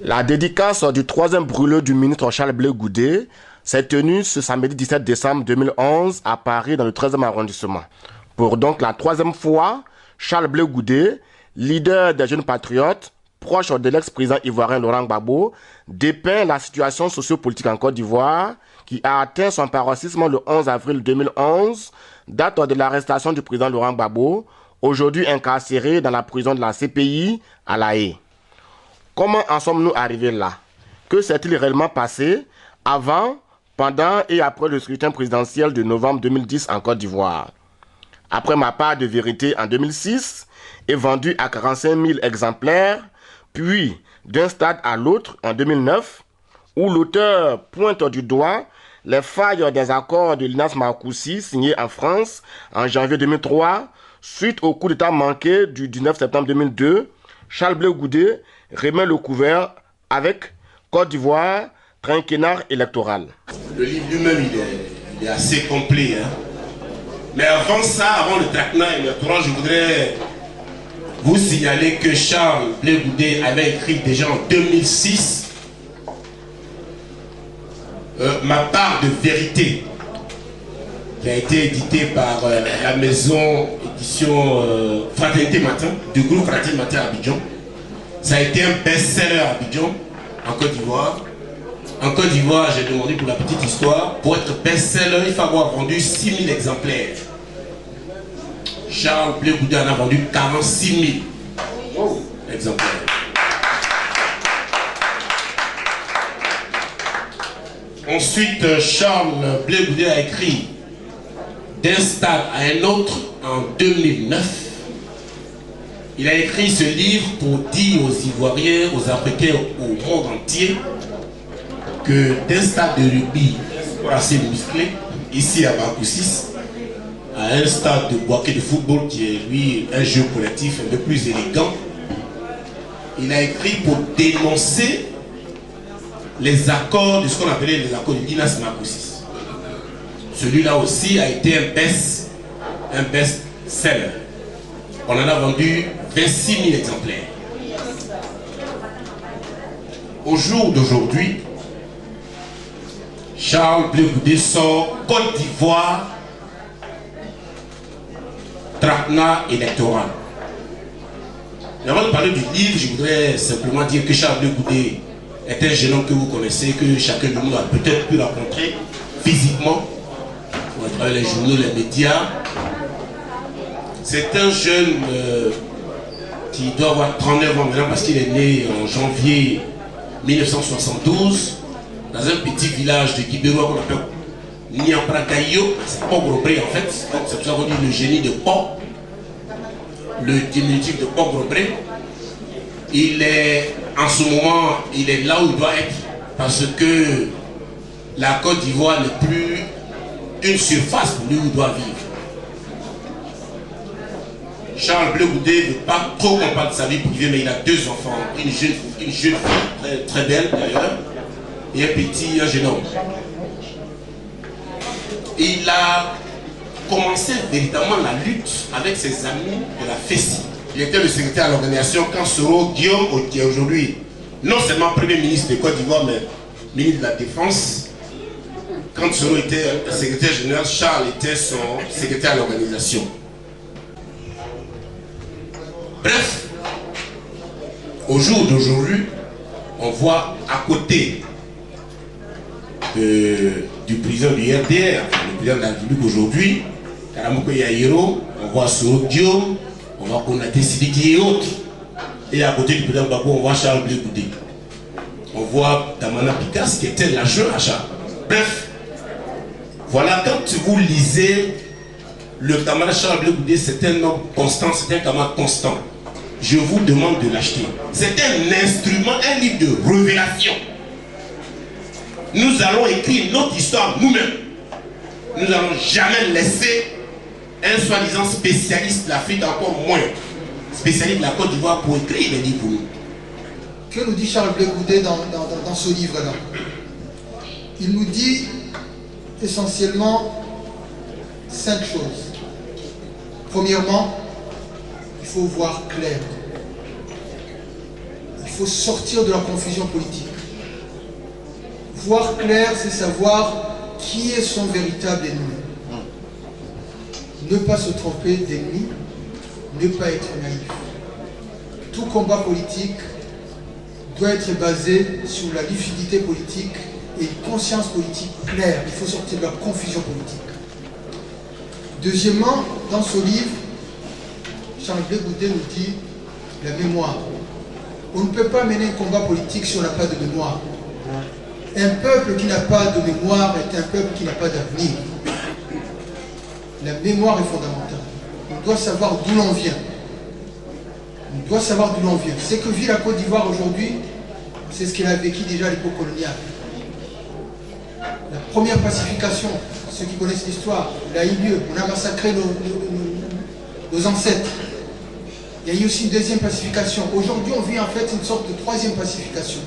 La dédicace du troisième brûlot du ministre Charles Blé Goudé s'est tenue ce samedi 17 décembre 2011 à Paris dans le 13e arrondissement. Pour donc la troisième fois, Charles Blé Goudé, leader des jeunes patriotes, proche de l'ex-président ivoirien Laurent Gbagbo, dépeint la situation sociopolitique en Côte d'Ivoire qui a atteint son paroxysme le 11 avril 2011, date de l'arrestation du président Laurent Gbagbo, aujourd'hui incarcéré dans la prison de la CPI à La Haye. Comment en sommes-nous arrivés là? Que s'est-il réellement passé avant, pendant et après le scrutin présidentiel de novembre 2010 en Côte d'Ivoire? Après ma part de vérité en 2006 et vendu à 45 000 exemplaires, puis d'un stade à l'autre en 2009, où l'auteur pointe du doigt les failles des accords de Linas Marcoussis signés en France en janvier 2003, suite au coup d'État manqué du 19 septembre 2002, Charles Blé Goudé remet le couvert avec Côte d'Ivoire, trinquennat électoral. Le livre lui-même, il est assez complet. Hein? Mais avant ça, avant le trinquennat électoral, je voudrais vous signaler que Charles Blé Goudé avait écrit déjà en 2006 Ma part de vérité, qui a été édité par la maison édition Fraternité Matin, du groupe Fraternité Matin à Abidjan. Ça a été un best-seller à Abidjan, en Côte d'Ivoire. En Côte d'Ivoire, j'ai demandé pour la petite histoire, pour être best-seller, il faut avoir vendu 6 000 exemplaires. Charles Blé Goudé en a vendu 46 000 exemplaires. Ensuite, Charles Blé Goudé a écrit d'un stade à un autre en 2009. Il a écrit ce livre pour dire aux Ivoiriens, aux Africains, au monde entier que d'un stade de rugby assez musclé, ici à Marcoussis, à un stade de Boaké de football qui est lui un jeu collectif un peu plus élégant, il a écrit pour dénoncer les accords de ce qu'on appelait les accords de Linas Marcoussis. Celui-là aussi a été un best-seller. On en a vendu 26 000 exemplaires. Au jour d'aujourd'hui, Charles Blé Goudé sort Côte d'Ivoire, trinquennat électoral. Mais avant de parler du livre, je voudrais simplement dire que Charles Blé Goudé est un jeune homme que vous connaissez, que chacun de nous a peut-être pu rencontrer physiquement, à travers les journaux, les médias. C'est un jeune qui doit avoir 39 ans maintenant parce qu'il est né en janvier 1972 dans un petit village de Guibérois qu'on appelle Niampragayo, c'est Pogrebré en fait, c'est pour ça qu'on dit le génie de Pog, le diminutif de Pogrebré. Il est en ce moment, il est là où il doit être parce que la Côte d'Ivoire n'est plus une surface pour lui où il doit vivre. Charles Blé Goudé ne veut pas trop qu'on parle de sa vie privée, mais il a 2 enfants, une jeune fille très, très belle d'ailleurs, et un jeune homme. Il a commencé véritablement la lutte avec ses amis de la FESI. Il était le secrétaire à l'organisation quand Soro Guillaume, qui est aujourd'hui non seulement Premier ministre de Côte d'Ivoire, mais ministre de la Défense. Quand Soro était secrétaire général, Charles était son secrétaire à l'organisation. Bref, au jour d'aujourd'hui, on voit à côté du président du RDR, le président de la République aujourd'hui, Karamoko Yaïro, on voit Soro Guillaume, on voit Konaté Sidiki et autres. Et à côté du président Gbagbo, on voit Charles Blé Goudé. On voit Damana Picasse qui était l'adjoint à Charles. Bref, voilà, quand vous lisez le camarade Charles Blé Goudé, c'est un homme constant, c'est un camarade constant. Je vous demande de l'acheter. C'est un instrument, un livre de révélation. Nous allons écrire notre histoire nous-mêmes. Nous n'allons jamais laisser un soi-disant spécialiste de l'Afrique, encore moins spécialiste de la Côte d'Ivoire, pour écrire des livres pour nous. Que nous dit Charles Blé Goudé dans ce livre-là? Il nous dit essentiellement 5 choses. Premièrement, il faut voir clair. Il faut sortir de la confusion politique. Voir clair, c'est savoir qui est son véritable ennemi. Ne pas se tromper d'ennemi, ne pas être naïf. Tout combat politique doit être basé sur la lucidité politique et une conscience politique claire. Il faut sortir de la confusion politique. Deuxièmement, dans ce livre, Charles Blé Goudé nous dit la mémoire. On ne peut pas mener un combat politique si on n'a pas de mémoire. Un peuple qui n'a pas de mémoire est un peuple qui n'a pas d'avenir. La mémoire est fondamentale. On doit savoir d'où l'on vient. On doit savoir d'où l'on vient. Ce que vit la Côte d'Ivoire aujourd'hui, c'est ce qu'elle a vécu déjà à l'époque coloniale. La première pacification, ceux qui connaissent l'histoire, elle a eu lieu. On a massacré nos ancêtres. Il y a eu aussi une deuxième pacification. Aujourd'hui, on vit en fait une sorte de troisième pacification.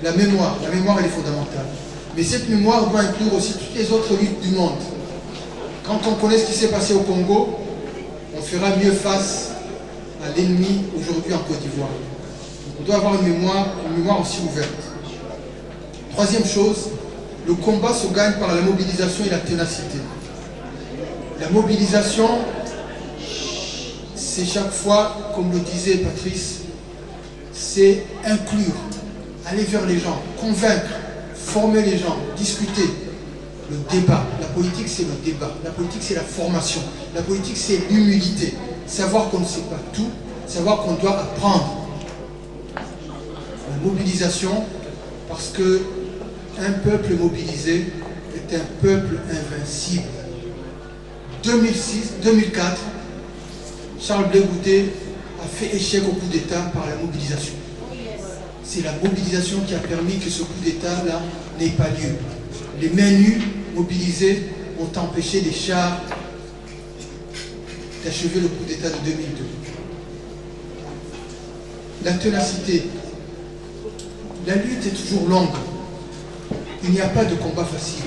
La mémoire elle est fondamentale. Mais cette mémoire doit inclure aussi toutes les autres luttes du monde. Quand on connaît ce qui s'est passé au Congo, on fera mieux face à l'ennemi aujourd'hui en Côte d'Ivoire. On doit avoir une mémoire aussi ouverte. Troisième chose, le combat se gagne par la mobilisation et la ténacité. La mobilisation, c'est chaque fois, comme le disait Patrice, c'est inclure, aller vers les gens, convaincre, former les gens, discuter. Le débat, la politique c'est le débat, la politique c'est la formation, la politique c'est l'humilité, savoir qu'on ne sait pas tout, savoir qu'on doit apprendre. La mobilisation, parce que un peuple mobilisé est un peuple invincible. 2004, Charles Blé Goudé a fait échec au coup d'État par la mobilisation. C'est la mobilisation qui a permis que ce coup d'État-là n'ait pas lieu. Les mains nues mobilisées ont empêché les chars d'achever le coup d'État de 2002. La ténacité. La lutte est toujours longue. Il n'y a pas de combat facile.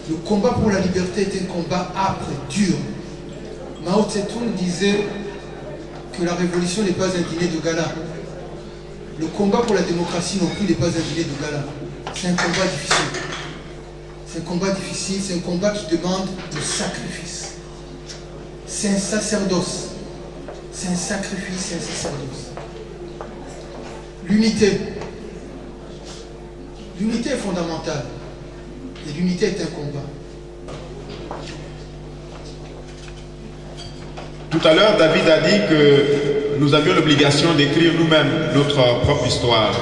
Le combat pour la liberté est un combat âpre, dur. Mao Tse-tung disait que la révolution n'est pas un dîner de gala. Le combat pour la démocratie non plus n'est pas un dîner de gala. C'est un combat difficile. C'est un combat difficile, c'est un combat qui demande du sacrifice. C'est un sacerdoce. C'est un sacrifice, c'est un sacerdoce. L'unité. L'unité est fondamentale. Et l'unité est un combat. Tout à l'heure, David a dit que nous avions l'obligation d'écrire nous-mêmes notre propre histoire.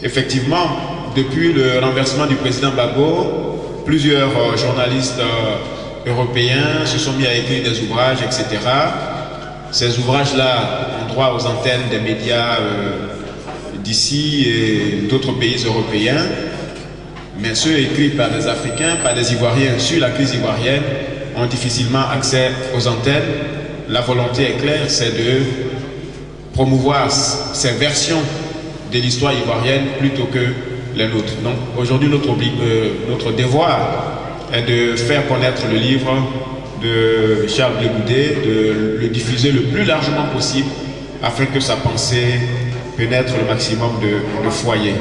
Effectivement, depuis le renversement du président Gbagbo, plusieurs journalistes européens se sont mis à écrire des ouvrages, etc. Ces ouvrages-là ont droit aux antennes des médias d'ici et d'autres pays européens, mais ceux écrits par des Africains, par des Ivoiriens sur la crise ivoirienne, ont difficilement accès aux antennes. La volonté est claire, c'est de promouvoir ces versions de l'histoire ivoirienne plutôt que les nôtres. Donc aujourd'hui, notre devoir est de faire connaître le livre de Charles Blé Goudé, de le diffuser le plus largement possible afin que sa pensée pénètre le maximum de foyers.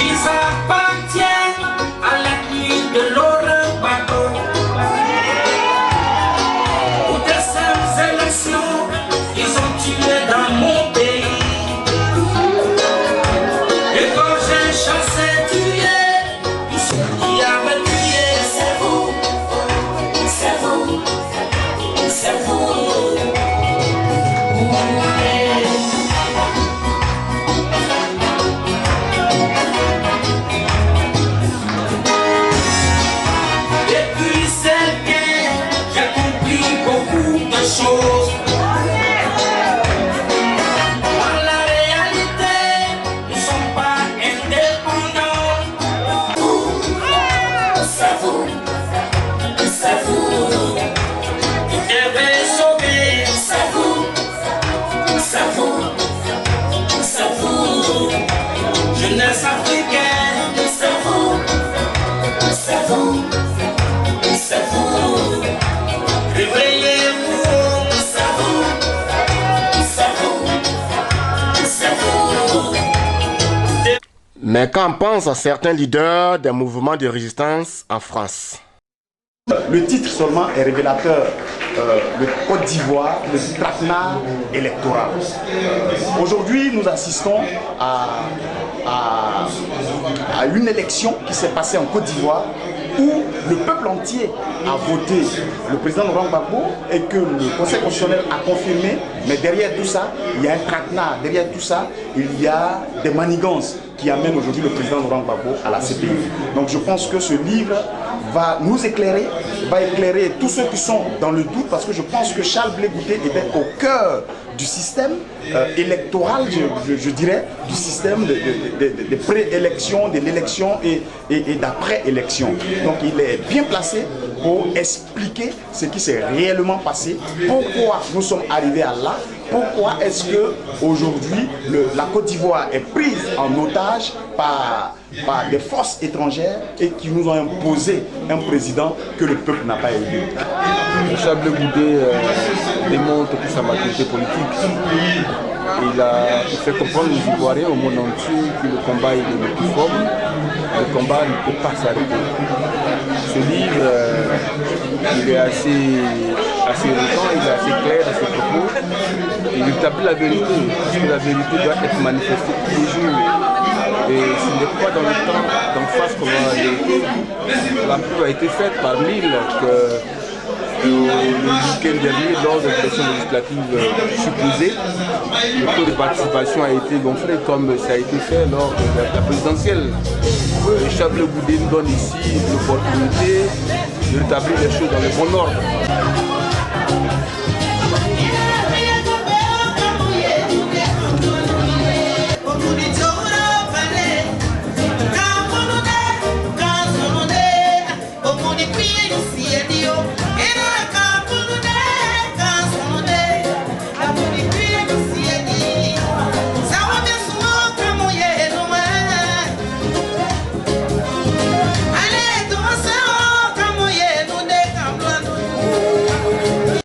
Ils appartiennent à l'ethnie de Laurent Gbagbo. Mais qu'en pensent certains leaders des mouvements de résistance en France? Le titre seulement est révélateur. Le Côte d'Ivoire, le traquenard électoral. Aujourd'hui, nous assistons à une élection qui s'est passée en Côte d'Ivoire où le peuple entier a voté le président Laurent Gbagbo et que le Conseil constitutionnel a confirmé. Mais derrière tout ça, il y a un traquenard. Derrière tout ça, il y a des manigances qui amènent aujourd'hui le président Laurent Gbagbo à la CPI. Donc je pense que ce livre va nous éclairer, va éclairer tous ceux qui sont dans le doute, parce que je pense que Charles Blé Goudé était au cœur du système électoral, je dirais, du système de préélection, de l'élection et d'après-élection. Donc il est bien placé pour expliquer ce qui s'est réellement passé, pourquoi nous sommes arrivés à là, pourquoi est-ce que aujourd'hui la Côte d'Ivoire est prise en otage par des forces étrangères et qui nous ont imposé un président que le peuple n'a pas élu. Charles Blé Goudé démontre toute sa maturité politique. Il fait comprendre aux Ivoiriens, au monde entier, que le combat est le plus fort. Le combat ne peut pas s'arrêter. Ce livre, il est assez récent, il est assez clair dans ses propos. Il établit la vérité, parce que la vérité doit être manifestée tous les jours. Et ce n'est pas dans le temps d'en face qu'on a la vérité. La preuve a été faite par l'île que le week-end dernier, lors de l'élection législative supposée, le taux de participation a été gonflé comme ça a été fait lors de la présidentielle. Charles Blé Goudé nous donne ici l'opportunité de rétablir les choses dans le bon ordre.